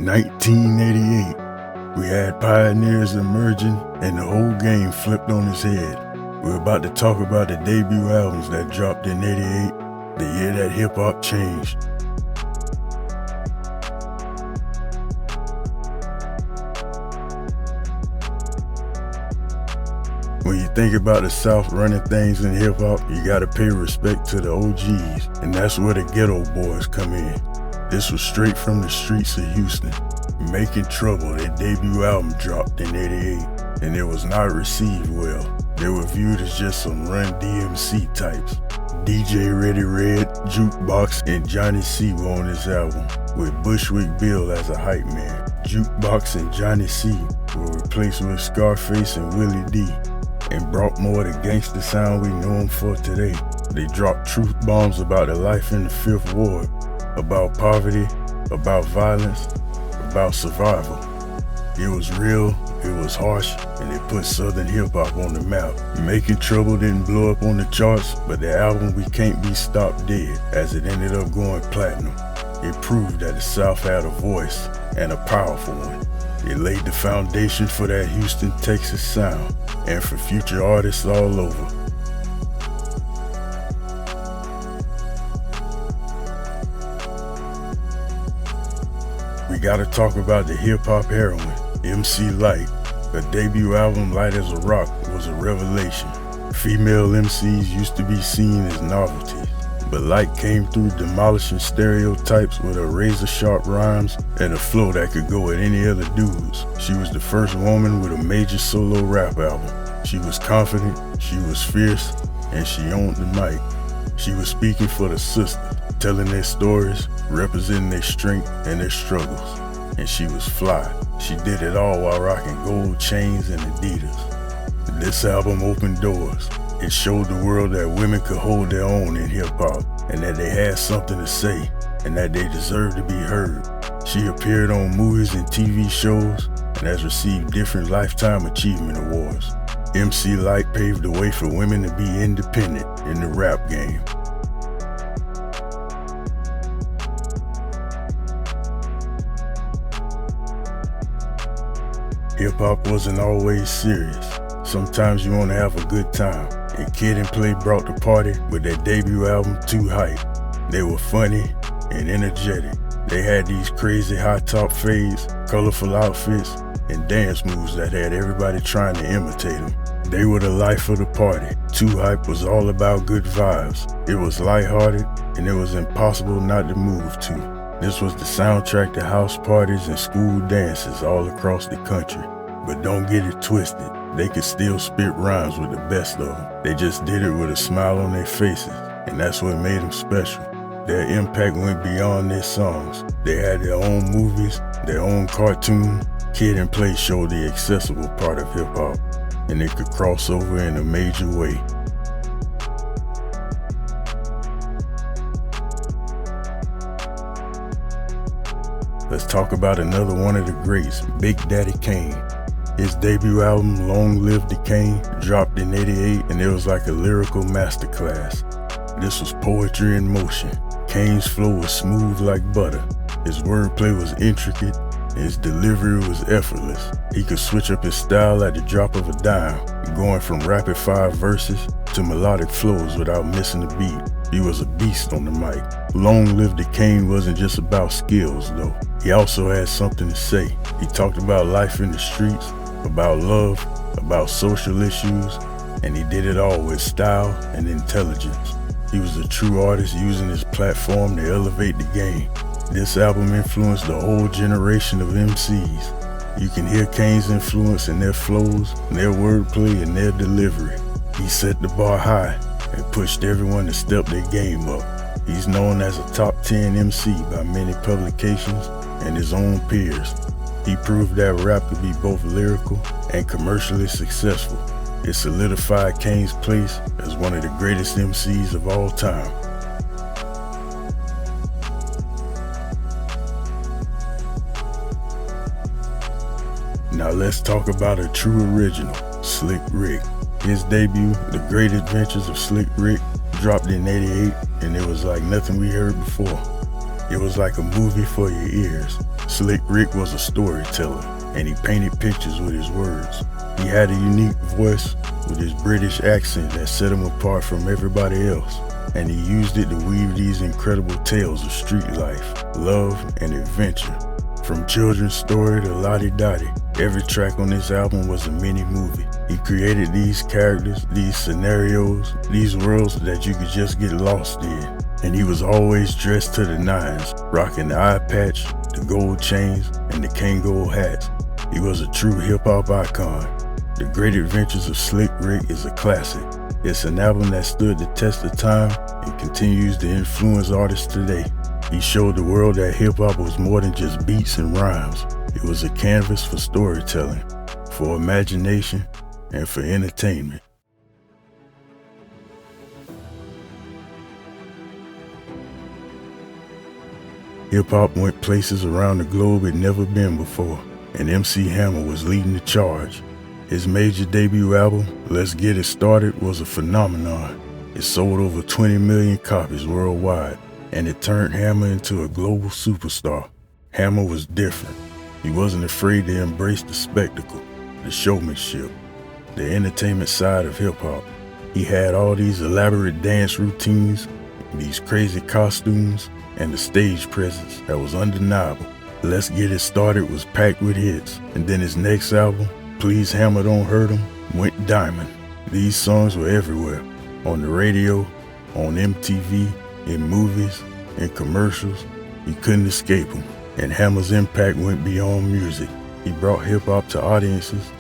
1988. We had pioneers emerging and the whole game flipped on its head. We're about to talk about the debut albums that dropped in 88, the year that hip-hop changed. When you think about the South running things in hip-hop, you gotta pay respect to the OGs, and that's where the Ghetto Boys come in. This was straight from the streets of Houston. Making Trouble, their debut album, dropped in 88, and it was not received well. They were viewed as just some Run DMC types. DJ Ready Red, Jukebox, and Johnny C were on this album, with Bushwick Bill as a hype man. Jukebox and Johnny C were replaced with Scarface and Willie D, and brought more of the gangster sound we know them for today. They dropped truth bombs about the life in the Fifth Ward, about poverty, about violence, about survival. It was real, it was harsh, and it put Southern hip-hop on the map. Making Trouble didn't blow up on the charts, but the album We Can't Be Stopped did, as it ended up going platinum. It proved that the South had a voice, and a powerful one. It laid the foundation for that Houston, Texas sound, and for future artists all over. We gotta talk about the hip-hop heroine, MC Lyte. Her debut album, Light as a Rock, was a revelation. Female MCs used to be seen as novelties, but Lyte came through demolishing stereotypes with her razor-sharp rhymes and a flow that could go with any other dudes. She was the first woman with a major solo rap album. She was confident, she was fierce, and she owned the mic. She was speaking for the sisters, telling their stories, representing their strength and their struggles. And she was fly. She did it all while rocking gold chains and Adidas. This album opened doors. It showed the world that women could hold their own in hip-hop, and that they had something to say, and that they deserved to be heard. She appeared on movies and TV shows, and has received different Lifetime Achievement Awards. MC Lyte paved the way for women to be independent in the rap game. Hip-hop wasn't always serious. Sometimes you want to have a good time, and Kid and Play brought the party with their debut album, Too Hype. They were funny and energetic. They had these crazy high-top fades, colorful outfits, and dance moves that had everybody trying to imitate them. They were the life of the party. Too Hype was all about good vibes. It was lighthearted, and it was impossible not to move to. This was the soundtrack to house parties and school dances all across the country. But don't get it twisted, they could still spit rhymes with the best of them. They just did it with a smile on their faces, and that's what made them special. Their impact went beyond their songs. They had their own movies, their own cartoon. Kid and Play showed the accessible part of hip-hop, and it could cross over in a major way. Let's talk about another one of the greats, Big Daddy Kane. His debut album, Long Live the Kane, dropped in 88, and it was like a lyrical masterclass. This was poetry in motion. Kane's flow was smooth like butter. His wordplay was intricate, and his delivery was effortless. He could switch up his style at the drop of a dime, going from rapid-fire verses to melodic flows without missing a beat. He was a beast on the mic. Long Live the Kane wasn't just about skills, though. He also had something to say. He talked about life in the streets, about love, about social issues, and he did it all with style and intelligence. He was a true artist using his platform to elevate the game. This album influenced a whole generation of MCs. You can hear Kane's influence in their flows, their wordplay, and their delivery. He set the bar high and pushed everyone to step their game up. He's known as a top 10 MC by many publications and his own peers. He proved that rap could be both lyrical and commercially successful. It solidified Kane's place as one of the greatest MCs of all time. Now let's talk about a true original, Slick Rick. His debut, The Great Adventures of Slick Rick, dropped in 88, and it was like nothing we heard before. It was like a movie for your ears. Slick Rick was a storyteller, and he painted pictures with his words. He had a unique voice with his British accent that set him apart from everybody else, and he used it to weave these incredible tales of street life, love, and adventure. From Children's Story to Lottie Dottie, every track on this album was a mini movie. He created these characters, these scenarios, these worlds that you could just get lost in. And he was always dressed to the nines, rocking the eye patch, the gold chains, and the Kangol hats. He was a true hip-hop icon. The Great Adventures of Slick Rick is a classic. It's an album that stood the test of time and continues to influence artists today. He showed the world that hip-hop was more than just beats and rhymes. It was a canvas for storytelling, for imagination, and for entertainment. Hip-hop went places around the globe it never been before, and MC Hammer was leading the charge. His major debut album, Let's Get It Started, was a phenomenon. It sold over 20 million copies worldwide, and it turned Hammer into a global superstar. Hammer was different. He wasn't afraid to embrace the spectacle, the showmanship, the entertainment side of hip-hop. He had all these elaborate dance routines, these crazy costumes, and the stage presence that was undeniable. Let's Get It Started was packed with hits, and then his next album, Please Hammer Don't Hurt 'Em, went diamond. These songs were everywhere, on the radio, on MTV, in movies, in commercials. You couldn't escape him, and Hammer's impact went beyond music. He brought hip-hop to audiences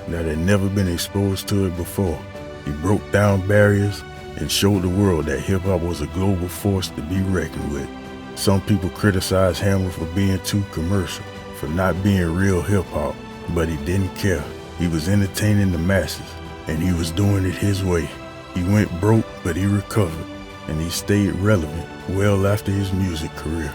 that had never been exposed to it before. He broke down barriers and showed the world that hip-hop was a global force to be reckoned with. Some people criticize Hammer for being too commercial, for not being real hip-hop, but he didn't care. He was entertaining the masses, and he was doing it his way. He went broke, but he recovered, and he stayed relevant well after his music career.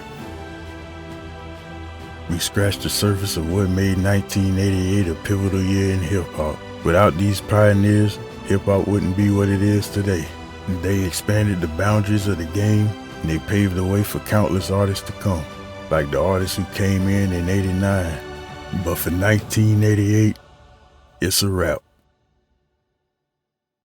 We scratched the surface of what made 1988 a pivotal year in hip-hop. Without these pioneers, hip-hop wouldn't be what it is today. They expanded the boundaries of the game, and they paved the way for countless artists to come, like the artists who came in '89. But for 1988, it's a wrap.